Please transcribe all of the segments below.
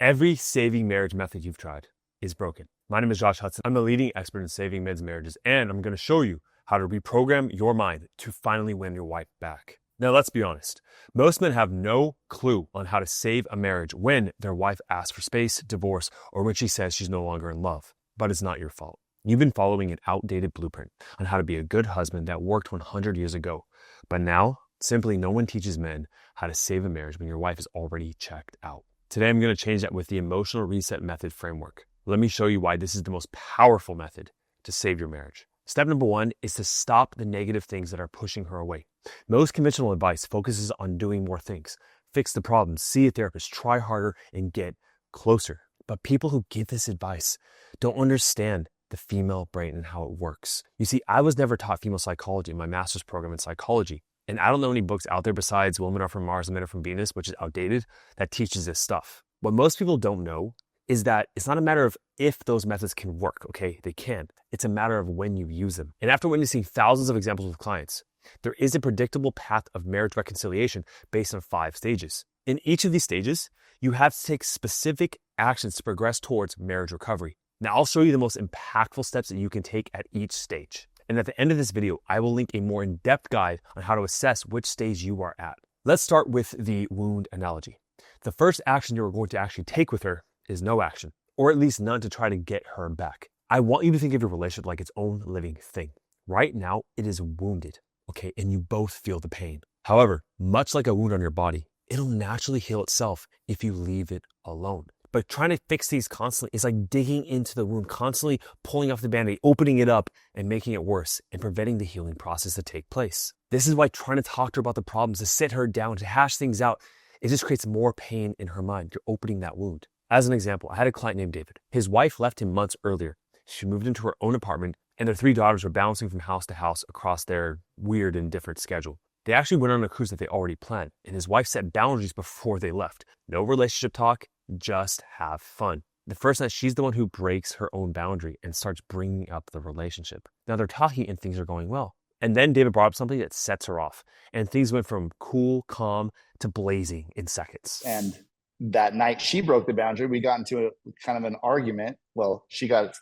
Every saving marriage method you've tried is broken. My name is Josh Hudson. I'm a leading expert in saving men's marriages, and I'm going to show you how to reprogram your mind to finally win your wife back. Now, let's be honest. Most men have no clue on how to save a marriage when their wife asks for space, divorce, or when she says she's no longer in love. But it's not your fault. You've been following an outdated blueprint on how to be a good husband that worked 100 years ago. But now, simply no one teaches men how to save a marriage when your wife is already checked out. Today, I'm going to change that with the emotional reset method framework. Let me show you why this is the most powerful method to save your marriage. Step number one is to stop the negative things that are pushing her away. Most conventional advice focuses on doing more things, fix the problems, see a therapist, try harder, and get closer. But people who give this advice don't understand the female brain and how it works. You see, I was never taught female psychology in my master's program in psychology. And I don't know any books out there besides Women Are From Mars and Men Are From Venus, which is outdated, that teaches this stuff. What most people don't know is that it's not a matter of if those methods can work, okay? They can. It's a matter of when you use them. And after witnessing thousands of examples with clients, there is a predictable path of marriage reconciliation based on 5 stages. In each of these stages, you have to take specific actions to progress towards marriage recovery. Now, I'll show you the most impactful steps that you can take at each stage. And at the end of this video, I will link a more in-depth guide on how to assess which stage you are at. Let's start with the wound analogy. The first action you're going to actually take with her is no action, or at least none to try to get her back. I want you to think of your relationship like its own living thing. Right now, it is wounded, okay, and you both feel the pain. However, much like a wound on your body, it'll naturally heal itself if you leave it alone. But trying to fix these constantly is like digging into the wound, constantly pulling off the Band-Aid, opening it up and making it worse and preventing the healing process to take place. This is why trying to talk to her about the problems, to sit her down, to hash things out, it just creates more pain in her mind. You're opening that wound. As an example, I had a client named David. His wife left him months earlier. She moved into her own apartment and their 3 daughters were bouncing from house to house across their weird and different schedule. They actually went on a cruise that they already planned, and his wife set boundaries before they left. No relationship talk, just have fun. The first night, she's the one who breaks her own boundary and starts bringing up the relationship. Now they're talking and things are going well. And then David brought up something that sets her off. And things went from cool, calm to blazing in seconds. And that night she broke the boundary. We got into a kind of an argument. Well, she got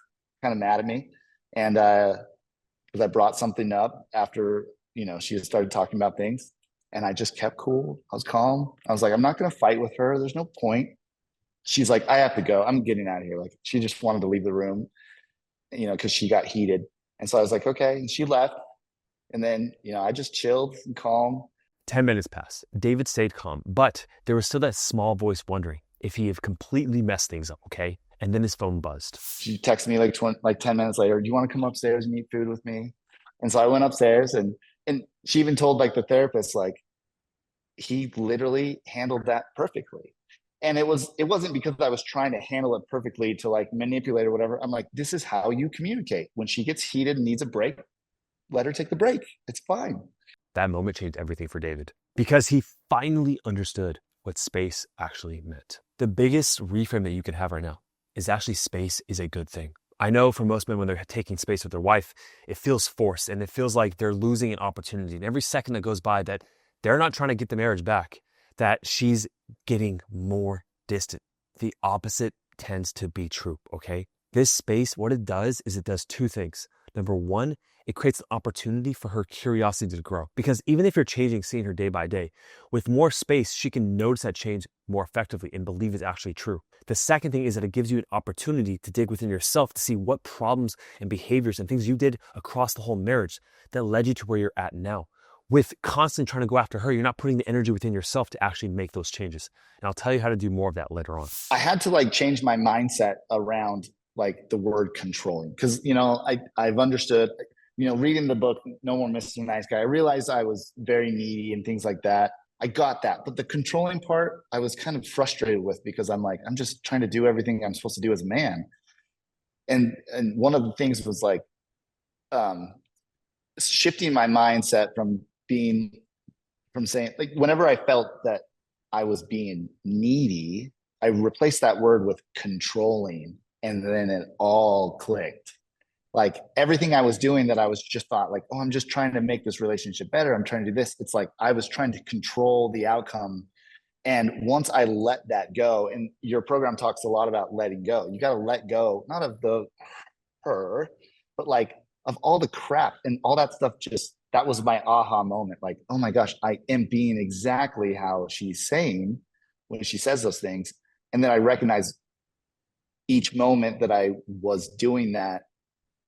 kind of mad at me. And because I brought something up after, she had started talking about things. And I just kept cool. I was calm. I was like, I'm not going to fight with her. There's no point. She's like, I have to go. I'm getting out of here. Like, she just wanted to leave the room, because she got heated. And so I was like, okay. And she left. And then, I just chilled and calm. 10 minutes passed. David stayed calm, but there was still that small voice wondering if he had completely messed things up, okay? And then his phone buzzed. She texted me like 10 minutes later, do you want to come upstairs and eat food with me? And so I went upstairs and she even told like the therapist, like, he literally handled that perfectly. And it wasn't because I was trying to handle it perfectly to like manipulate or whatever. I'm like, this is how you communicate. When she gets heated and needs a break, let her take the break. It's fine. That moment changed everything for David because he finally understood what space actually meant. The biggest reframe that you can have right now is actually space is a good thing. I know for most men, when they're taking space with their wife, it feels forced and it feels like they're losing an opportunity. And every second that goes by that they're not trying to get the marriage back, that she's getting more distant. The opposite tends to be true, okay? This space, what it does is it does 2 things. Number 1, it creates an opportunity for her curiosity to grow. Because even if you're changing, seeing her day by day, with more space, she can notice that change more effectively and believe it's actually true. The second thing is that it gives you an opportunity to dig within yourself to see what problems and behaviors and things you did across the whole marriage that led you to where you're at now. With constantly trying to go after her, you're not putting the energy within yourself to actually make those changes. And I'll tell you how to do more of that later on. I had to like change my mindset around like the word controlling. Cause I've understood, reading the book, No More Mr. Nice Guy, I realized I was very needy and things like that. I got that. But the controlling part, I was kind of frustrated with because I'm like, I'm just trying to do everything I'm supposed to do as a man. And one of the things was like, shifting my mindset from saying like, whenever I felt that I was being needy, I replaced that word with controlling. And then it all clicked. Like everything I was doing that I was just thought like, oh, I'm just trying to make this relationship better. I'm trying to do this. It's like I was trying to control the outcome And once I let that go, and your program talks a lot about letting go, you got to let go, not of her, but like of all the crap and all that stuff. Just that was my aha moment. Like, oh my gosh, I am being exactly how she's saying when she says those things. And then I recognize each moment that I was doing that.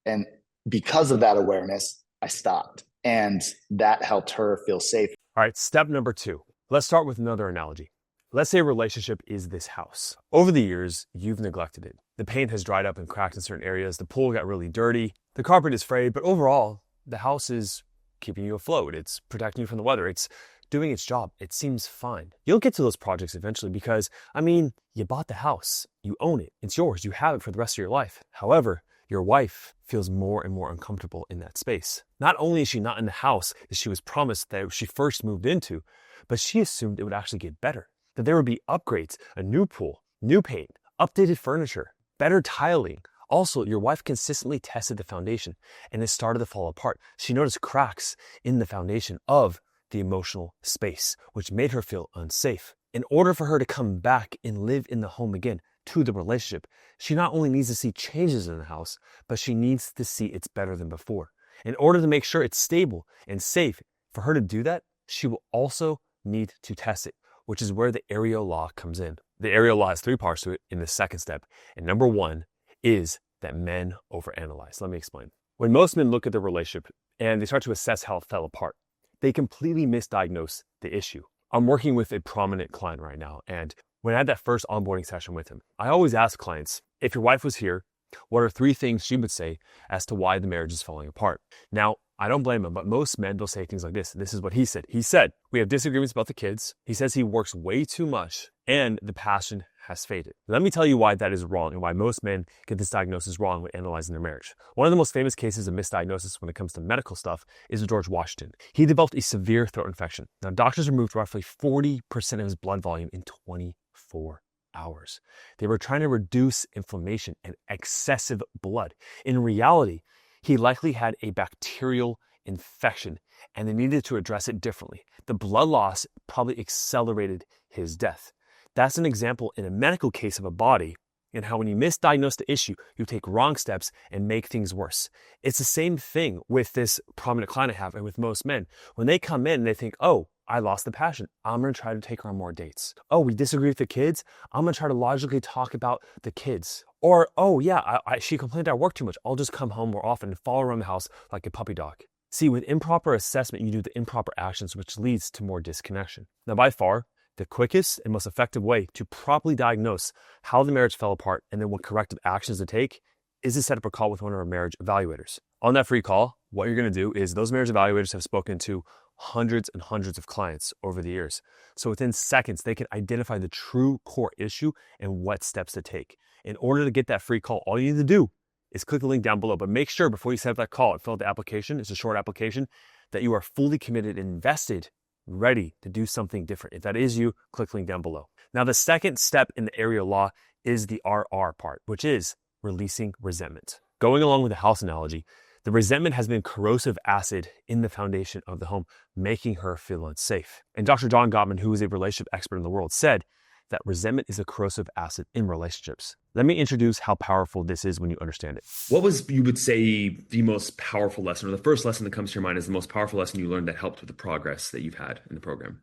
And because of that awareness, I stopped. And that helped her feel safe. All right, step number 2. Let's start with another analogy. Let's say a relationship is this house. Over the years, you've neglected it. The paint has dried up and cracked in certain areas. The pool got really dirty. The carpet is frayed, but overall, the house is keeping you afloat. It's protecting you from the weather. It's doing its job. It seems fine. You'll get to those projects eventually because, you bought the house. You own it. It's yours. You have it for the rest of your life. However, your wife feels more and more uncomfortable in that space. Not only is she not in the house that she was promised that she first moved into, but she assumed it would actually get better, that there would be upgrades, a new pool, new paint, updated furniture, better tiling. Also, your wife consistently tested the foundation and it started to fall apart. She noticed cracks in the foundation of the emotional space, which made her feel unsafe. In order for her to come back and live in the home again, to the relationship, she not only needs to see changes in the house, but she needs to see it's better than before. In order to make sure it's stable and safe, for her to do that, she will also need to test it, which is where the area law comes in. The area law has 3 parts to it in the second step. And number 1 is that men overanalyze. Let me explain. When most men look at their relationship and they start to assess how it fell apart, they completely misdiagnose the issue. I'm working with a prominent client right now, and when I had that first onboarding session with him, I always ask clients, if your wife was here, what are 3 things she would say as to why the marriage is falling apart? Now, I don't blame him, but most men will say things like this. This is what he said. He said, we have disagreements about the kids. He says he works way too much and the passion has faded. Let me tell you why that is wrong and why most men get this diagnosis wrong when analyzing their marriage. One of the most famous cases of misdiagnosis when it comes to medical stuff is George Washington. He developed a severe throat infection. Now, doctors removed roughly 40% of his blood volume in 24 hours. They were trying to reduce inflammation and excessive blood. In reality, he likely had a bacterial infection and they needed to address it differently. The blood loss probably accelerated his death. That's an example in a medical case of a body and how when you misdiagnose the issue, you take wrong steps and make things worse. It's the same thing with this prominent client I have and with most men. When they come in and they think, oh, I lost the passion. I'm going to try to take her on more dates. Oh, we disagree with the kids. I'm going to try to logically talk about the kids. Or, oh yeah, she complained I work too much. I'll just come home more often and follow around the house like a puppy dog. See, with improper assessment, you do the improper actions, which leads to more disconnection. Now, by far, the quickest and most effective way to properly diagnose how the marriage fell apart and then what corrective actions to take is to set up a call with one of our marriage evaluators. On that free call, what you're going to do is those marriage evaluators have spoken to hundreds and hundreds of clients over the years. So within seconds, they can identify the true core issue and what steps to take. In order to get that free call, all you need to do is click the link down below. But make sure before you set up that call and fill out the application, it's a short application, that you are fully committed and invested, ready to do something different. If that is you, click the link down below. Now, the second step in the area law is the RR part, which is releasing resentment. Going along with the house analogy, the resentment has been corrosive acid in the foundation of the home, making her feel unsafe. And Dr. John Gottman, who is a relationship expert in the world, said that resentment is a corrosive acid in relationships. Let me introduce how powerful this is when you understand it. What was, you would say, the most powerful lesson, or the first lesson that comes to your mind is the most powerful lesson you learned that helped with the progress that you've had in the program?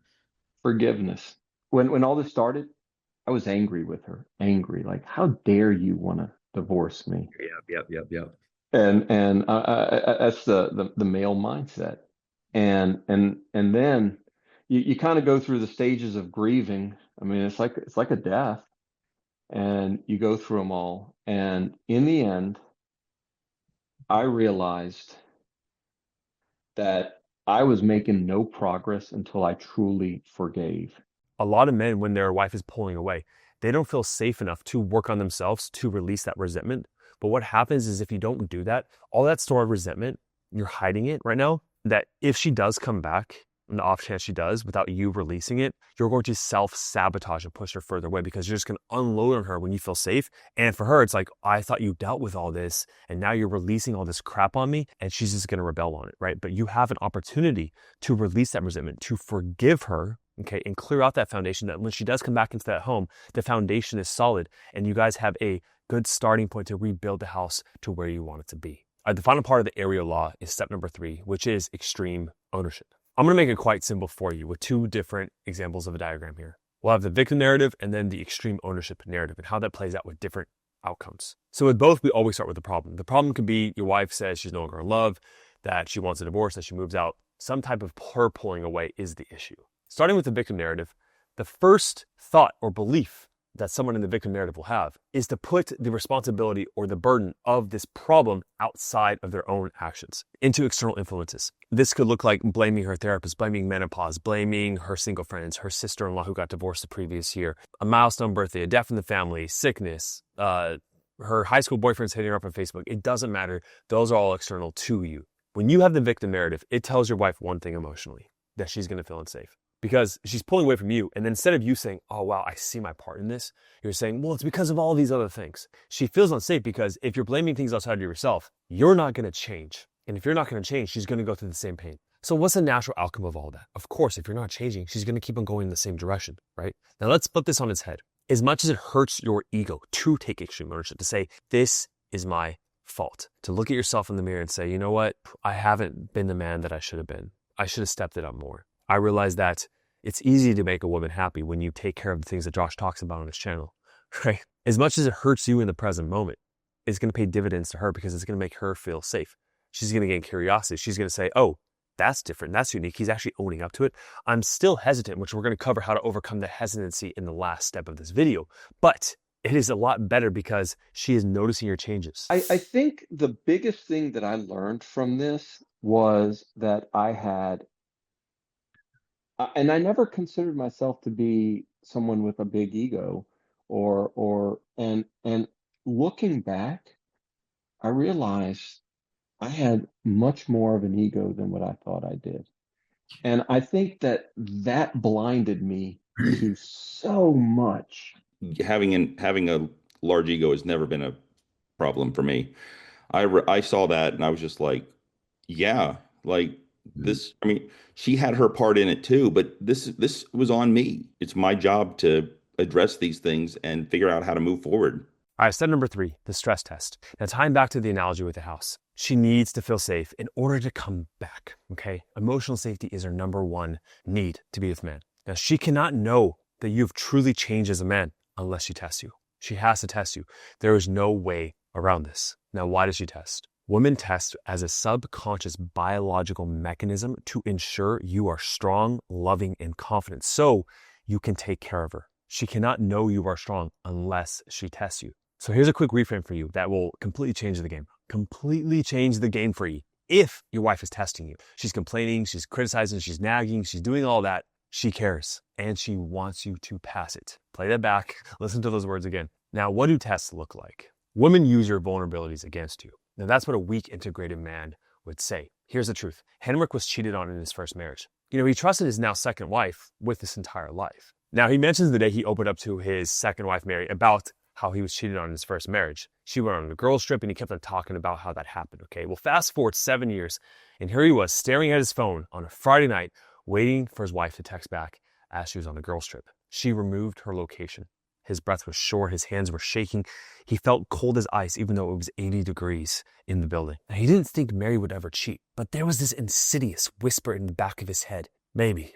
Forgiveness. When all this started, I was angry with her. Angry, like, how dare you want to divorce me? Yep. And that's the male mindset. And then you kind of go through the stages of grieving. I mean, it's like a death, and you go through them all. And in the end, I realized that I was making no progress until I truly forgave. A lot of men, when their wife is pulling away, they don't feel safe enough to work on themselves to release that resentment. But what happens is if you don't do that, all that stored resentment, you're hiding it right now, that if she does come back, and the off chance she does, without you releasing it, you're going to self-sabotage and push her further away because you're just going to unload on her when you feel safe. And for her, it's like, I thought you dealt with all this and now you're releasing all this crap on me, and she's just going to rebel on it, right? But you have an opportunity to release that resentment, to forgive her, okay, and clear out that foundation, that when she does come back into that home, the foundation is solid and you guys have a good starting point to rebuild the house to where you want it to be. All right, the final part of the area law is step number 3, which is extreme ownership. I'm going to make it quite simple for you with 2 different examples of a diagram here. We'll have the victim narrative and then the extreme ownership narrative and how that plays out with different outcomes. So with both, we always start with the problem. The problem could be your wife says she's no longer in love, that she wants a divorce, that she moves out. Some type of her pulling away is the issue. Starting with the victim narrative, the first thought or belief that someone in the victim narrative will have is to put the responsibility or the burden of this problem outside of their own actions into external influences. This could look like blaming her therapist, blaming menopause, blaming her single friends, her sister-in-law who got divorced the previous year, a milestone birthday, a death in the family, sickness, her high school boyfriend's hitting her up on Facebook. It doesn't matter. Those are all external to you. When you have the victim narrative, it tells your wife one thing emotionally, that she's going to feel unsafe. Because she's pulling away from you. And then instead of you saying, oh, wow, I see my part in this, you're saying, well, it's because of all these other things. She feels unsafe because if you're blaming things outside of yourself, you're not going to change. And if you're not going to change, she's going to go through the same pain. So what's the natural outcome of all that? Of course, if you're not changing, she's going to keep on going in the same direction, right? Now let's flip this on its head. As much as it hurts your ego to take extreme ownership, to say, this is my fault, to look at yourself in the mirror and say, you know what? I haven't been the man that I should have been. I should have stepped it up more. I realize that it's easy to make a woman happy when you take care of the things that Josh talks about on his channel, right? As much as it hurts you in the present moment, it's going to pay dividends to her because it's going to make her feel safe. She's going to gain curiosity. She's going to say, oh, that's different. That's unique. He's actually owning up to it. I'm still hesitant, which we're going to cover how to overcome the hesitancy in the last step of this video. But it is a lot better because she is noticing your changes. I think the biggest thing that I learned from this was that I had, and I never considered myself to be someone with a big ego, and looking back, I realized I had much more of an ego than what I thought I did. And I think that blinded me to so much. Having a large ego has never been a problem for me. I saw that and I was just like, yeah, like this. I mean, she had her part in it too, but this was on me. It's my job to address these things and figure out how to move forward. All right, step number 3, the stress test. Now, tying back to the analogy with the house, she needs to feel safe in order to come back, okay? Emotional safety is her number 1 need to be with man. Now, she cannot know that you've truly changed as a man unless she tests you. She has to test you. There is no way around this. Now, why does she test? Women test as a subconscious biological mechanism to ensure you are strong, loving, and confident so you can take care of her. She cannot know you are strong unless she tests you. So here's a quick reframe for you that will completely change the game. Completely change the game for you if your wife is testing you. She's complaining, she's criticizing, she's nagging, she's doing all that. She cares and she wants you to pass it. Play that back. Listen to those words again. Now, what do tests look like? Women use your vulnerabilities against you. Now, that's what a weak, integrated man would say. Here's the truth. Henrik was cheated on in his first marriage. You know, he trusted his now second wife with his entire life. Now, he mentions the day he opened up to his second wife, Mary, about how he was cheated on in his first marriage. She went on a girls trip and he kept on talking about how that happened, okay? Well, fast forward 7 years, and here he was staring at his phone on a Friday night, waiting for his wife to text back as she was on a girls trip. She removed her location. His breath was short, his hands were shaking. He felt cold as ice, even though it was 80 degrees in the building. Now, he didn't think Mary would ever cheat, but there was this insidious whisper in the back of his head. Maybe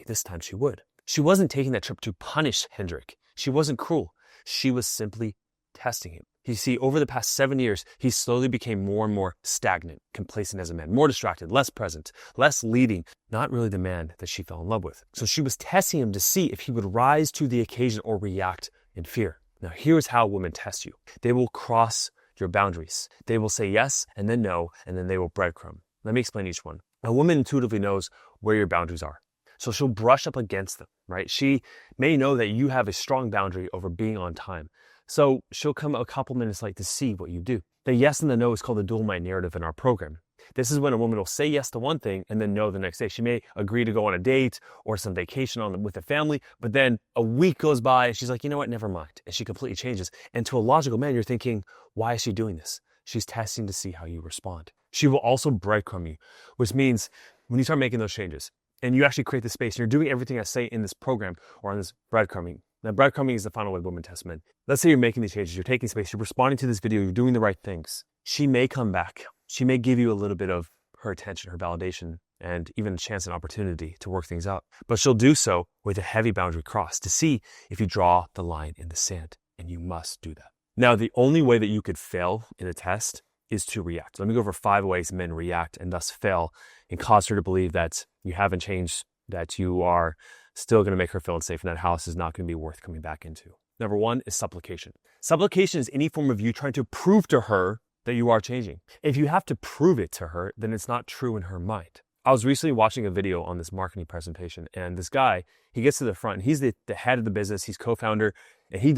this time she would. She wasn't taking that trip to punish Hendrik. She wasn't cruel. She was simply testing him. You see, over the past 7 years, he slowly became more and more stagnant, complacent as a man, more distracted, less present, less leading, not really the man that she fell in love with. So she was testing him to see if he would rise to the occasion or react in fear. Now, here's how women test you. They will cross your boundaries. They will say yes and then no, and then they will breadcrumb. Let me explain each one. A woman intuitively knows where your boundaries are. So she'll brush up against them, right? She may know that you have a strong boundary over being on time. So she'll come a couple minutes late to see what you do. The yes and the no is called the dual mind narrative in our program. This is when a woman will say yes to one thing and then no the next day. She may agree to go on a date or some vacation with the family, but then a week goes by and she's like, you know what, never mind. And she completely changes. And to a logical man, you're thinking, why is she doing this? She's testing to see how you respond. She will also breadcrumb you, which means when you start making those changes, and you actually create the space. And you're doing everything I say in this program or on this breadcrumbing. Now, breadcrumbing is the final way women test men. Let's say you're making these changes, you're taking space, you're responding to this video, you're doing the right things. She may come back. She may give you a little bit of her attention, her validation, and even a chance and opportunity to work things out. But she'll do so with a heavy boundary crossed to see if you draw the line in the sand, and you must do that. Now, the only way that you could fail in a test is to react. Let me go over 5 ways men react and thus fail and cause her to believe that you haven't changed, that you are still going to make her feel unsafe, and that house is not going to be worth coming back into. Number 1 is supplication. Supplication is any form of you trying to prove to her that you are changing. If you have to prove it to her, then it's not true in her mind. I was recently watching a video on this marketing presentation, and this guy, he gets to the front, and he's the head of the business, he's co-founder, and he's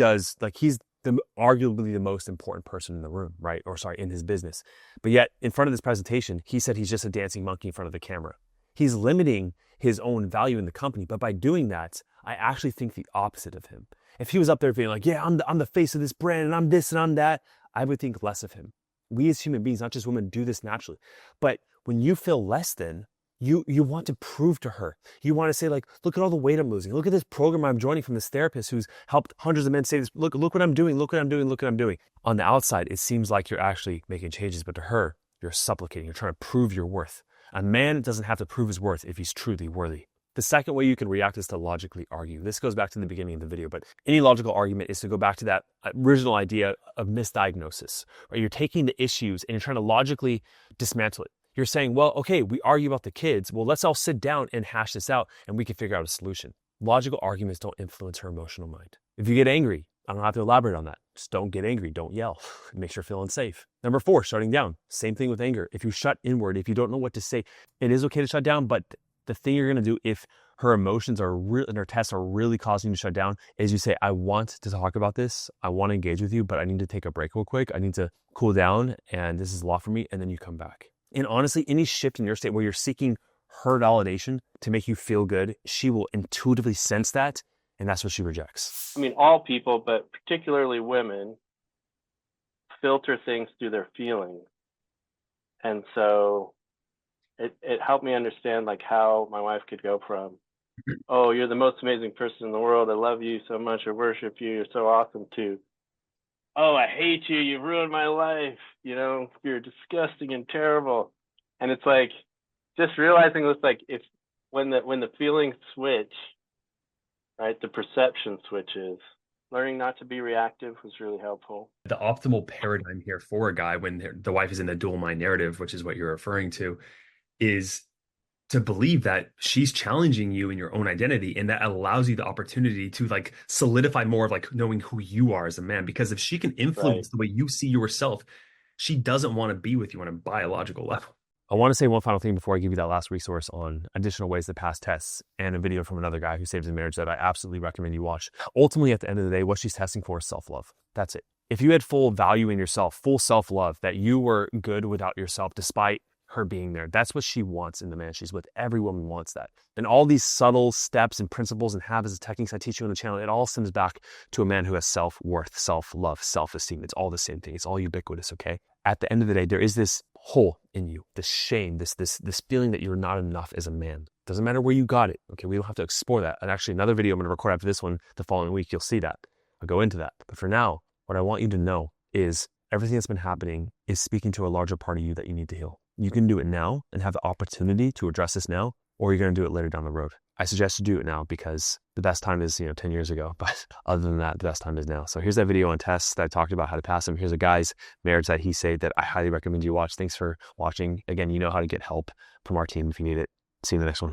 arguably the most important person in the room, right? Or sorry, in his business. But yet, in front of this presentation, he said he's just a dancing monkey in front of the camera. He's limiting his own value in the company, but by doing that, I actually think the opposite of him. If he was up there feeling like, yeah, I'm the face of this brand, and I'm this and I'm that, I would think less of him. We as human beings, not just women, do this naturally. But when you feel less than, you want to prove to her. You want to say like, look at all the weight I'm losing. Look at this program I'm joining from this therapist who's helped hundreds of men say this. Look what I'm doing. Look what I'm doing. Look what I'm doing. On the outside, it seems like you're actually making changes, but to her, you're supplicating. You're trying to prove your worth. A man doesn't have to prove his worth if he's truly worthy. The second way you can react is to logically argue. This goes back to the beginning of the video, but any logical argument is to go back to that original idea of misdiagnosis, right? You're taking the issues and you're trying to logically dismantle it. You're saying, well, okay, we argue about the kids. Well, let's all sit down and hash this out and we can figure out a solution. Logical arguments don't influence her emotional mind. If you get angry, I don't have to elaborate on that. Just don't get angry. Don't yell. It makes her feel unsafe. Number 4, shutting down. Same thing with anger. If you shut inward, if you don't know what to say, it is okay to shut down, but the thing you're going to do if her emotions are real and her tests are really causing you to shut down is you say, I want to talk about this. I want to engage with you, but I need to take a break real quick. I need to cool down and this is a lot for me. And then you come back. And honestly, any shift in your state where you're seeking her validation to make you feel good, she will intuitively sense that. And that's what she rejects. I mean, all people, but particularly women, filter things through their feelings. And so it helped me understand like how my wife could go from, oh, you're the most amazing person in the world. I love you so much. I worship you. You're so awesome, to, oh, I hate you. You've ruined my life. You know, you're disgusting and terrible. And it's like, just realizing it's like, if when the feelings switch, right, the perception switches. Learning not to be reactive was really helpful. The optimal paradigm here for a guy when the wife is in the dual mind narrative, which is what you're referring to, is to believe that she's challenging you in your own identity, and that allows you the opportunity to like solidify more of like knowing who you are as a man. Because if she can influence the way you see yourself, she doesn't want to be with you on a biological level. I want to say one final thing before I give you that last resource on additional ways to pass tests and a video from another guy who saved his marriage that I absolutely recommend you watch. Ultimately, at the end of the day, what she's testing for is self-love. That's it. If you had full value in yourself, full self-love, that you were good without yourself despite her being there, that's what she wants in the man she's with. Every woman wants that. And all these subtle steps and principles and habits and techniques I teach you on the channel, it all stems back to a man who has self-worth, self-love, self-esteem. It's all the same thing. It's all ubiquitous, okay? At the end of the day, there is this hole in you, this shame, this feeling that you're not enough as a man. Doesn't matter where you got it. Okay, we don't have to explore that. And actually, another video I'm going to record after this one the following week, you'll see that. I'll go into that. But for now, what I want you to know is everything that's been happening is speaking to a larger part of you that you need to heal. You can do it now and have the opportunity to address this now, or you're going to do it later down the road. I suggest you do it now because the best time is 10 years ago. But other than that, the best time is now. So here's that video on tests that I talked about how to pass them. Here's a guy's marriage that he saved that I highly recommend you watch. Thanks for watching. Again, you know how to get help from our team if you need it. See you in the next one.